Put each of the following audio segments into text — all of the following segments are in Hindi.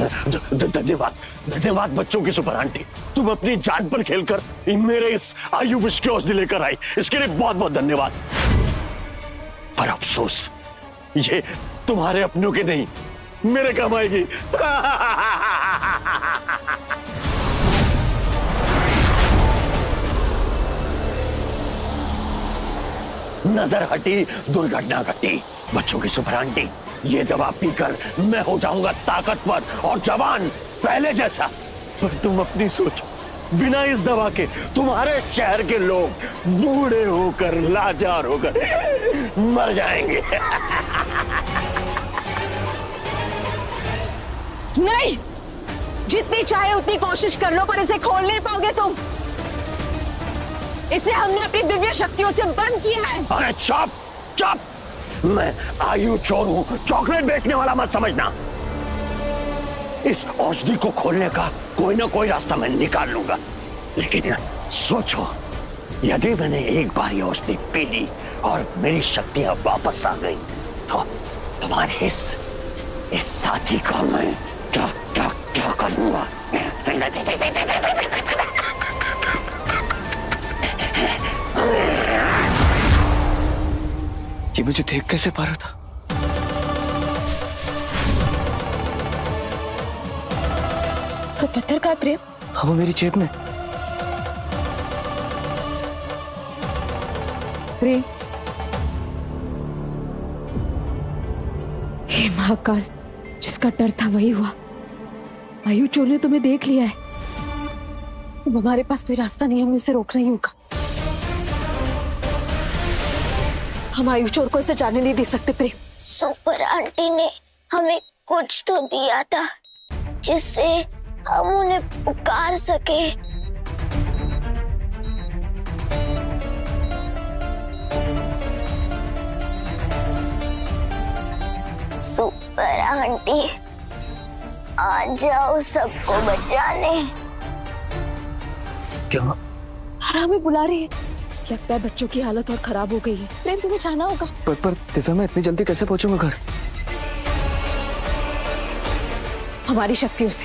धन्यवाद धन्यवाद बच्चों की सुपर आंटी, तुम अपनी जान पर खेलकर मेरे इस आयु विश की औषधि लेकर आई, इसके लिए बहुत बहुत धन्यवाद। पर अफसोस ये तुम्हारे अपनों के नहीं, मेरे काम आएगी। नजर हटी, दुर्घटना घटी। बच्चों की सुपर आंटी, ये दवा पीकर मैं हो जाऊंगा ताकतवर और जवान पहले जैसा। पर तुम अपनी सोचो, बिना इस दवा के तुम्हारे शहर के लोग बूढ़े होकर लाचार होकर मर जाएंगे। नहीं, जितनी चाहे उतनी कोशिश कर लो पर इसे खोल नहीं पाओगे तुम। इसे हमने अपनी दिव्य शक्तियों से बंद किया है। अरे चुप चुप, मैं आयु चोर हूं, चॉकलेट बेचने वाला मत समझना। इस औषधि को खोलने का कोई ना कोई रास्ता मैं निकाल लूंगा, लेकिन सोचो, यदि मैंने एक बार ये औषधि पी ली और मेरी शक्तियां वापस आ गई तो तुम्हारे इस साथी का मैं क्या क्या क्या करूंगा। ये मुझे देख कैसे पा रहा था? तो पत्थर का प्रेम? हाँ, वो मेरी जेब में। प्रेम, हे महाकाल, जिसका डर था वही हुआ। आयु चोर ने तुम्हें देख लिया है। अब हमारे पास कोई रास्ता नहीं, हमें उसे रोकना ही होगा। हम आयु चोर को इसे जाने नहीं दे सकते। प्रेम, सुपर आंटी ने हमें कुछ तो दिया था जिससे हम उन्हें पुकार सके। सुपर आंटी, आ जाओ सबको बचाने। क्या? हमें बुला रही है। लगता है बच्चों की हालत और खराब हो गई है। प्रेम, तुम्हें जाना होगा। पर दिव्या, मैं इतनी जल्दी कैसे पहुंचूंगा घर? हमारी शक्तियों से।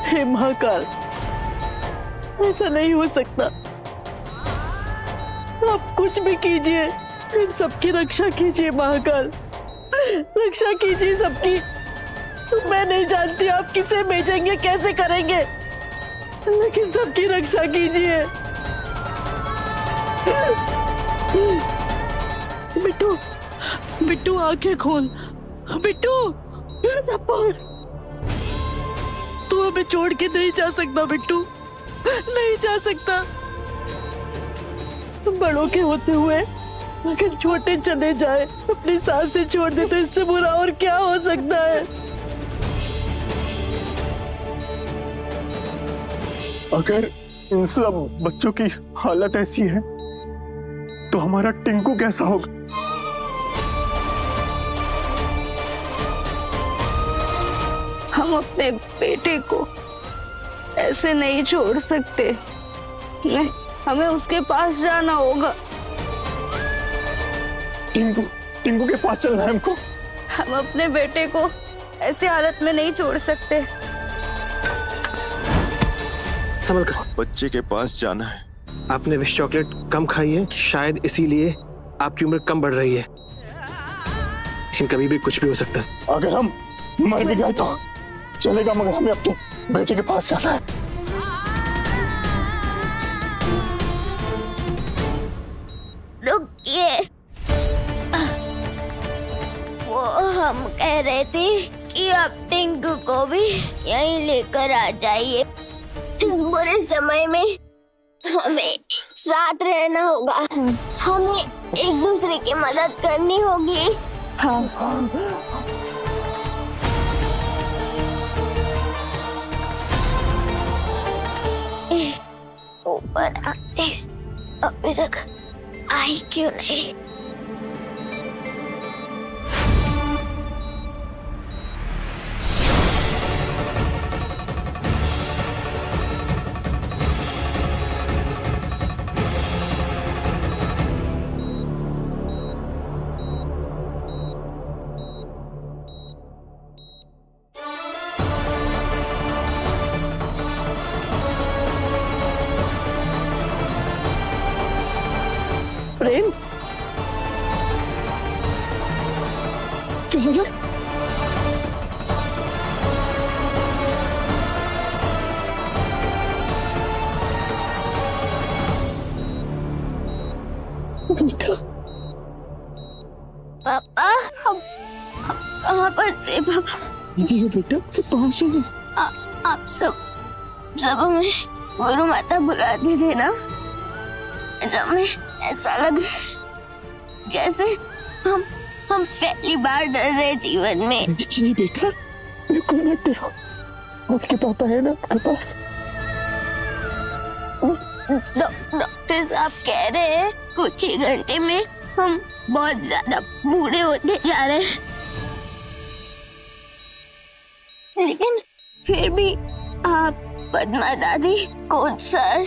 हे महाकाल, ऐसा नहीं हो सकता। आप कुछ भी कीजिए, इन सबकी रक्षा कीजिए महाकाल, रक्षा कीजिए सबकी। मैं नहीं जानती आप किसे भेजेंगे, कैसे करेंगे, लेकिन सबकी रक्षा कीजिए। बिट्टू, बिट्टू आंखें खोल। बिट्टू, तू हमें छोड़ के नहीं जा सकता बिट्टू, नहीं जा सकता। बड़ों के होते हुए अगर छोटे चले जाए, अपनी सास से छोड़ दे तो इससे बुरा और क्या हो सकता है। अगर इन सब बच्चों की हालत ऐसी है तो हमारा टिंकू कैसा होगा? हम अपने बेटे को ऐसे नहीं छोड़ सकते। हमें उसके पास जाना होगा। टिंकू के पास चलना है हमको। हम अपने बेटे को ऐसी हालत में नहीं छोड़ सकते। संभल कर। बच्चे के पास जाना है। आपने विश चॉकलेट कम खाई है, शायद इसीलिए आपकी उम्र कम बढ़ रही है, लेकिन कभी भी कुछ भी हो सकता है। अगर हम मर भी गए तो चलेगा, मगर हमें अब तो बेटे के पास जाना है। रुकिए, वो हम कह रहे थे कि आप टिंकू को भी यहीं लेकर आ जाइए। इस बुरे समय में हमें साथ रहना होगा, हमें एक दूसरे की मदद करनी होगी। हाँ। ऊपर आते अभी तक आई क्यों नहीं? प्रेम चलो पापा कहाँ पर थे पापा? ये बेटा पास हो आप सब हमें गुरु माता बुलाती थी ना, जब मैं ऐसा लग जैसे हम पहली बार डर रहे जीवन में। जी बेटा बिल्कुल मत डरो, आपके पापा है ना आपके पास। डॉक्टर साहब कह रहे हैं कुछ ही घंटे में हम बहुत ज्यादा बूढ़े होते जा रहे हैं, लेकिन फिर भी आप, पद्मा दादी, कोच सर,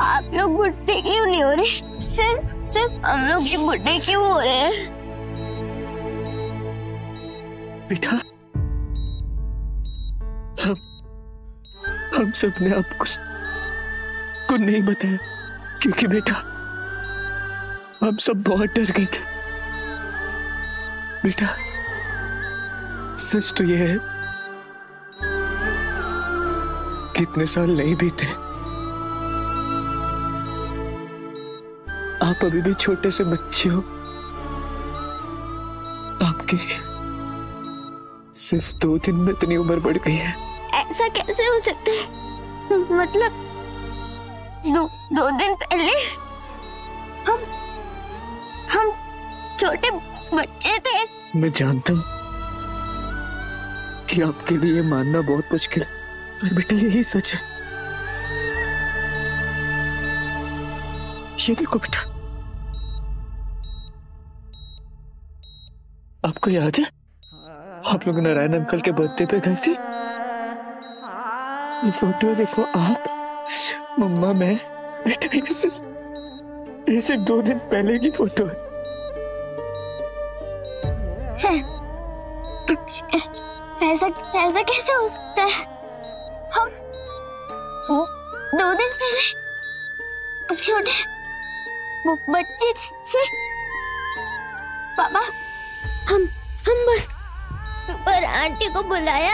आप लोग बुढ़े क्यों नहीं हो रहे? सिर्फ हम लोग ही बुढ़े क्यों हो रहे हैं? बेटा हम सब ने आपको को नहीं बताया, क्योंकि बेटा हम सब बहुत डर गए थे। बेटा सच तो यह है कितने साल नहीं बीते, आप अभी भी छोटे से बच्चे हो। आपकी सिर्फ 2 दिन में इतनी उम्र बढ़ गई है। ऐसा कैसे हो सकता है? मतलब 2 दिन पहले हम छोटे बच्चे थे। मैं जानता हूं कि आपके लिए मानना बहुत मुश्किल है, पर बेटा यही सच है। ये देखो बेटा, आपको याद है आप लोग नारायण अंकल के बर्थडे पे गए थे? ये फोटो देखो, आप, मम्मा, मैं, बेटा ये सिर्फ 2 दिन पहले की फोटो है। ऐसा कैसे हो सकता है? हम 2 दिन पहले छोटे बच्चे थे। पापा हम बस सुपर आंटी को बुलाया